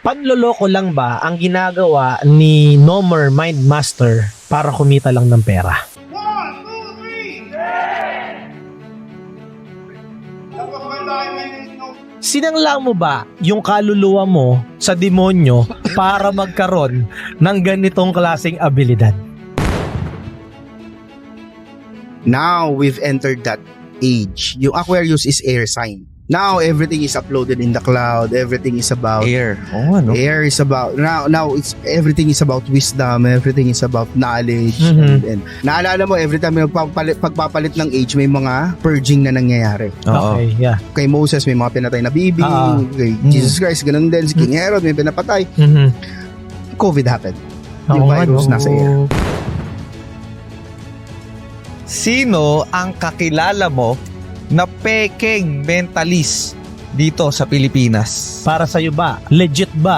Panloloko lang ba ang ginagawa ni Nomer Mindmaster para kumita lang ng pera? 1, 2, 3! Tapos may timing. Sinangla mo ba yung kaluluwa mo sa demonyo para magkaroon ng ganitong klaseng abilidad? Now we've entered that age. Yung Aquarius is air sign. Now everything is uploaded in the cloud. Everything is about Air. Oo, ano? air is about now it's everything is about wisdom, everything is about knowledge. Mhm. And naalala mo every time may pagpapalit ng age may mga purging na nangyayari. Oo. Okay, yeah. Kay Moses may mga pinatay na baby, kay Mm. Jesus Christ ganun din, si King Herod may pinapatay. Mhm. COVID happened. Oo Yung nga, virus no? nasa air. Sino ang kakilala mo na pekeng mentalist dito sa Pilipinas? Para sa'yo ba? Legit ba